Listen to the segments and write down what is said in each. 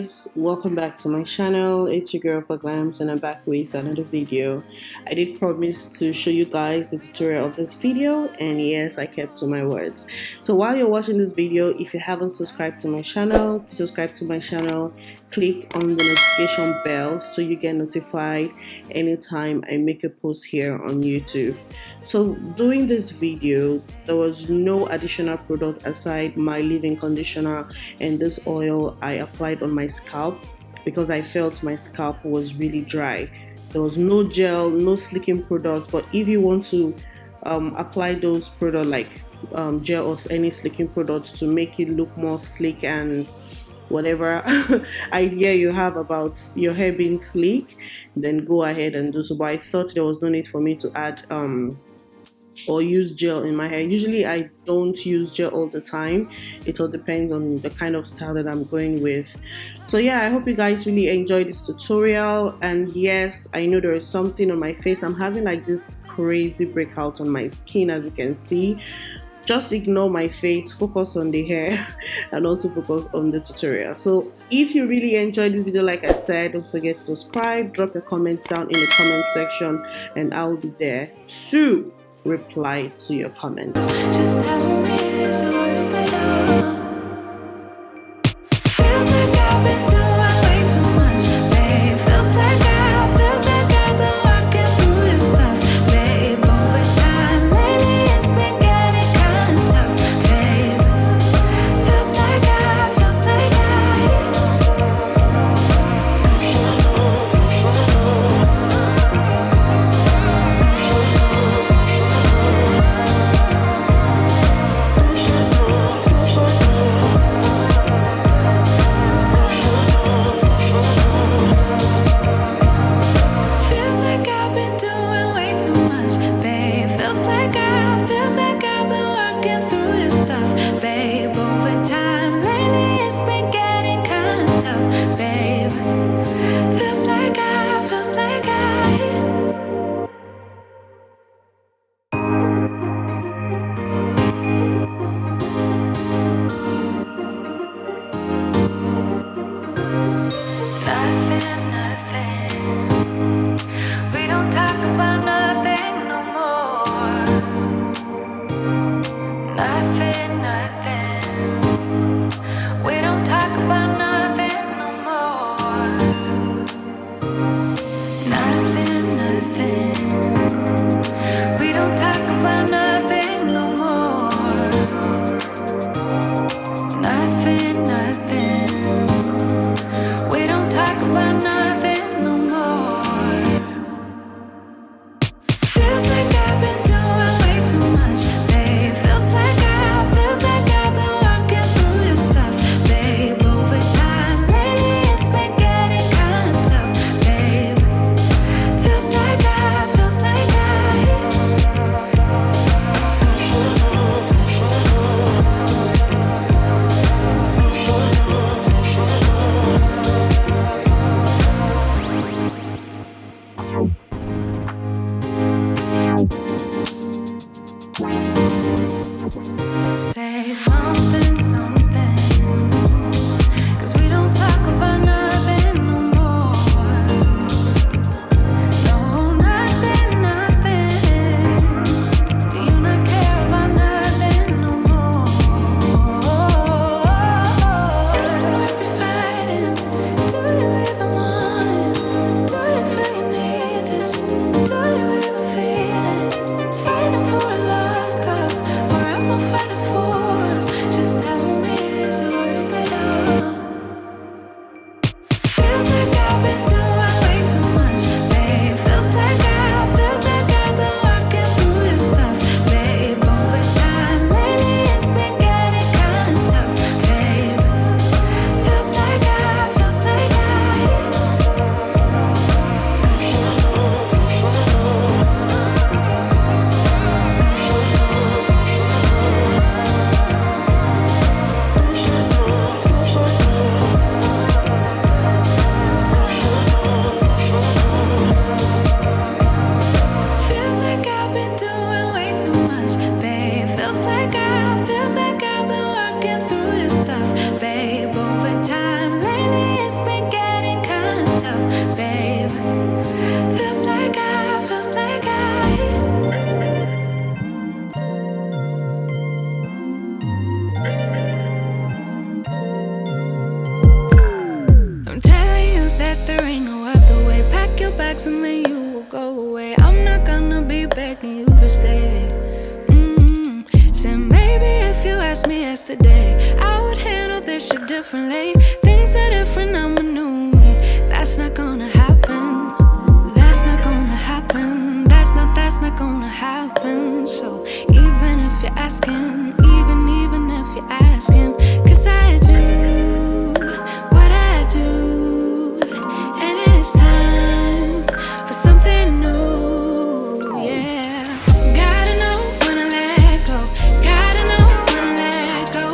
guys, welcome back to my channel. It's your girl Paglams and I'm back with another video. I did promise to show you guys the tutorial of this video, and yes, I kept to my words. So while you're watching this video, if you haven't subscribed to my channel, subscribe to my channel, click on the notification bell so you get notified anytime I make a post here on YouTube. So during this video, there was no additional product aside my leave-in conditioner and this oil I applied on my scalp because I felt my scalp was really dry. There was no gel, no slicking product, but if you want to apply those products like gel or any slicking product to make it look more sleek and whatever idea you have about your hair being sleek, then go ahead and do so. But I thought there was no need for me to add or use gel in my hair. Usually I don't use gel all the time. It all depends on the kind of style that I'm going with. So yeah, I hope you guys really enjoyed this tutorial. And yes, I know there is something on my face. I'm having like this crazy breakout on my skin, as you can see. Just ignore my face, focus on the hair and also focus on the tutorial. So if you really enjoyed this video, like I said, don't forget to subscribe, drop your comments down in the comment section and I'll be there to reply to your comments. Just tell me, is it worth it all? Feels like I've been doing way too much, babe. Feels like I've been working through this stuff, babe. Over time, lately it's been getting kind of tough, babe. Feels like bags and then you will go away. I'm not gonna be begging you to stay. Said maybe if you asked me yesterday, I would handle this shit differently. Things are different, I'm a new me. That's not gonna happen. That's not gonna happen. That's not gonna happen. So even if you're asking, even if you're asking, 'cause I do what I do, and it's time for something new, yeah. Gotta know when to let go. Gotta know when to let go.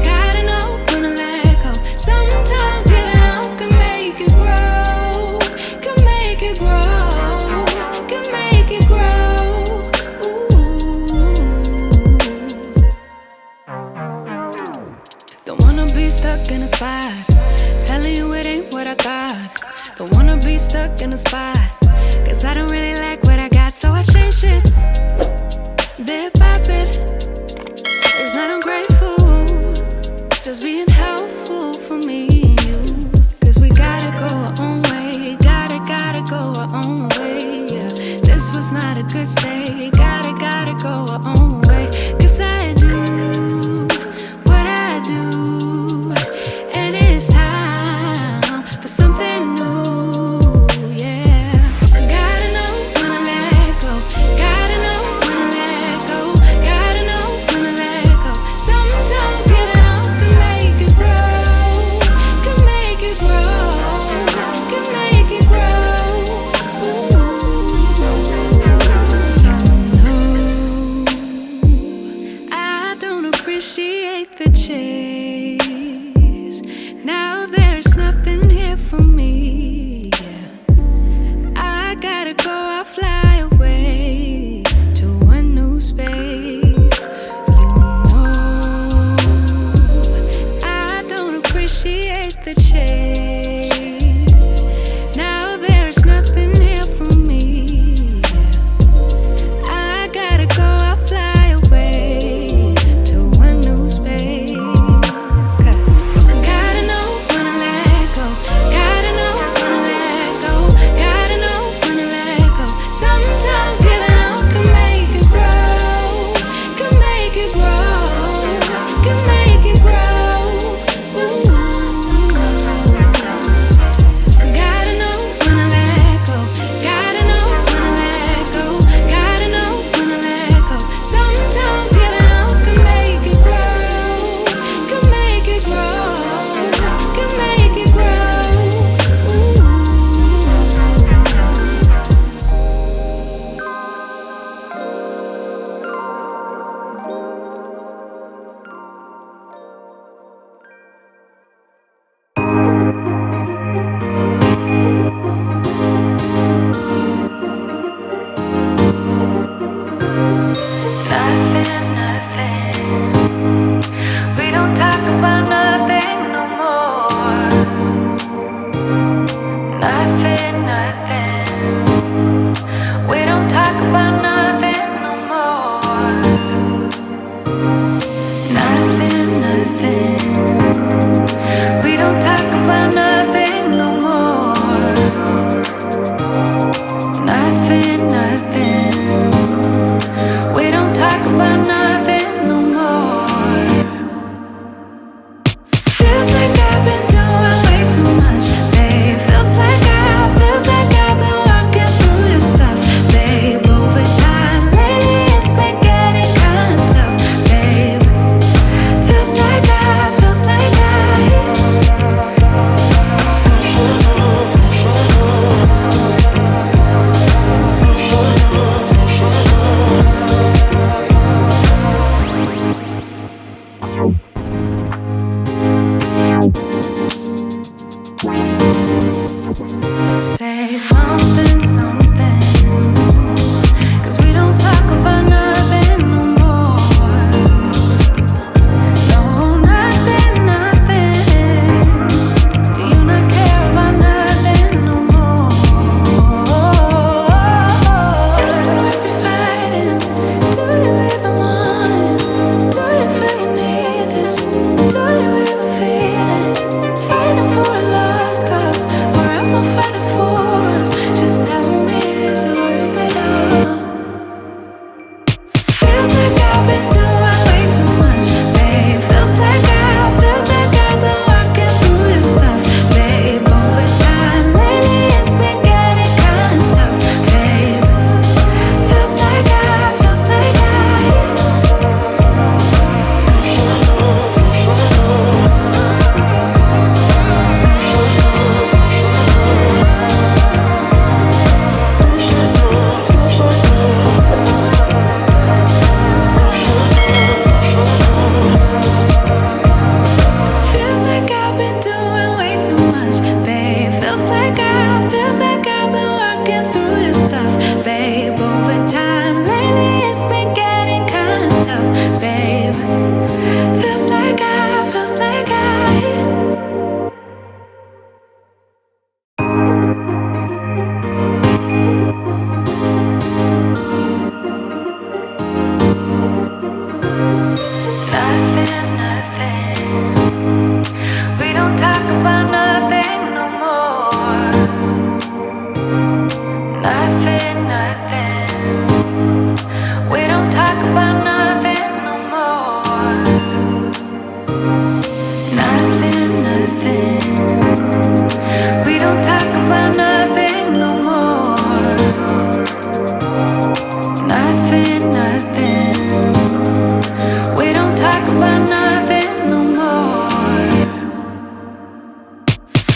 Gotta know when to let go. Sometimes giving up can make it grow. Can make it grow. Can make it grow. Ooh. Don't wanna be stuck in a spot, telling you it ain't what I thought. Don't wanna be stuck in a spot, 'cause I don't really like what I got, so I changed it bit by bit. It's not ungrateful, just being helpful for me and you. 'Cause we gotta go our own way, gotta go our own way, yeah. This was not a good stay, gotta go our own way. 'Cause I do what I do, and it's time for something new, yeah. Gotta know when to let go. Gotta know when to let go. Gotta know when to let go. Sometimes giving up can make it grow. Can make it grow. Can make it grow. I don't appreciate the chase. Now there's nothing here for me, yeah. I gotta go, I'll fly away to a new space. You know, I don't appreciate the chase. Now there's nothing here for me, yeah. I gotta go, I'll fly away to a new space. 'Cause gotta know when to let go. Gotta know when to let go. Gotta know when to let go. Sometimes giving up can make it grow. Can make it grow. Can make it grow. Sometimes. Gotta know when to let go. Gotta know when to let go. Gotta know when to let go. Sometimes giving up can make it grow. Can make it grow. Can make it grow. Nothing. We don't talk about nothing no more. Nothing. We don't talk about nothing no more. Nothing. We don't talk about nothing no more. Nothing. We don't talk about nothing no more. Feels like I've been doing way too much, babe. Feels like I've been working through your stuff. Nothing, nothing. We don't talk about nothing no more. Nothing, nothing. We don't talk about nothing no more. Nothing, nothing. We don't talk about nothing no more.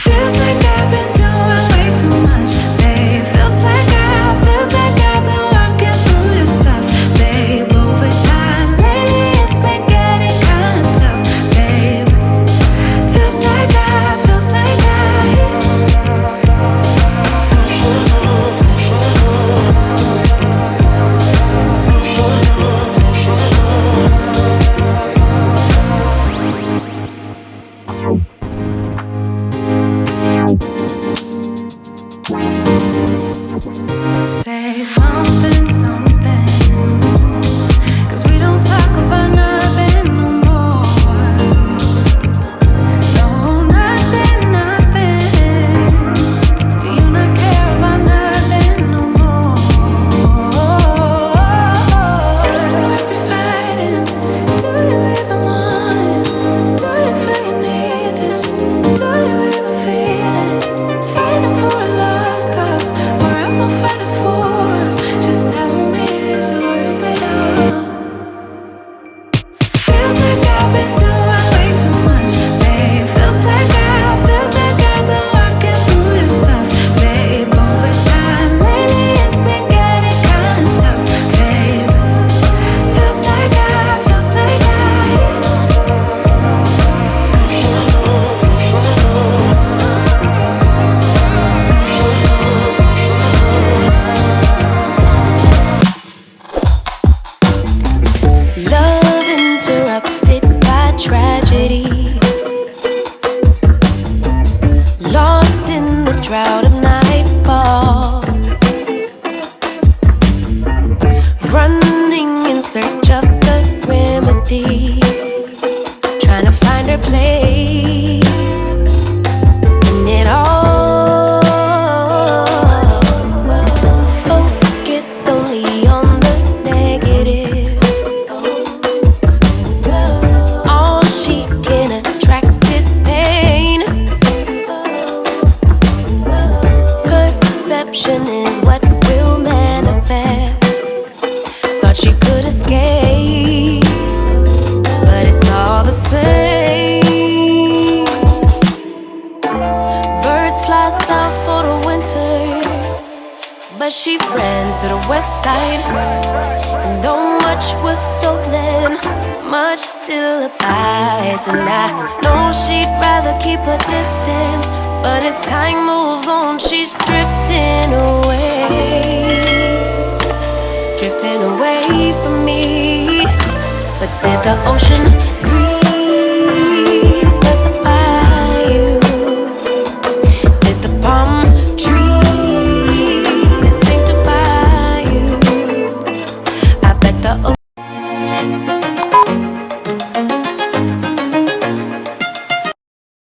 Feels like I've been doing way too much, babe. Feels like I've been working through your stuff, babe. Over time, lately it's been getting kinda tough, babe. Feels like say something, something. 'Cause we don't talk about nothing no more. No, nothing, nothing. Do you not care about nothing no more? So if you're fighting, do you even want it? Do you feel you need this? Do you even feel it? Fighting for a lost cause, or am I fighting for us? Just tell me, is it worth it all? Feels like I've been doing way too much, babe. Feels like I've been working through your stuff, babe. Over time, lately it's been getting kinda tough, babe. Feels like love interrupted by tragedy, lost in the drought of nightfall, running in search of the remedy, trying to find her place in it all. Focused only on the negative. All she can attract is pain. Perception is what will manifest. Thought she could escape, but it's all the same. Birds fly south for the winter, but she ran to the west side. And though much was stolen, much still abides. And I know she'd rather keep her distance, but as time moves on, she's drifting away from me. But did the ocean breathe?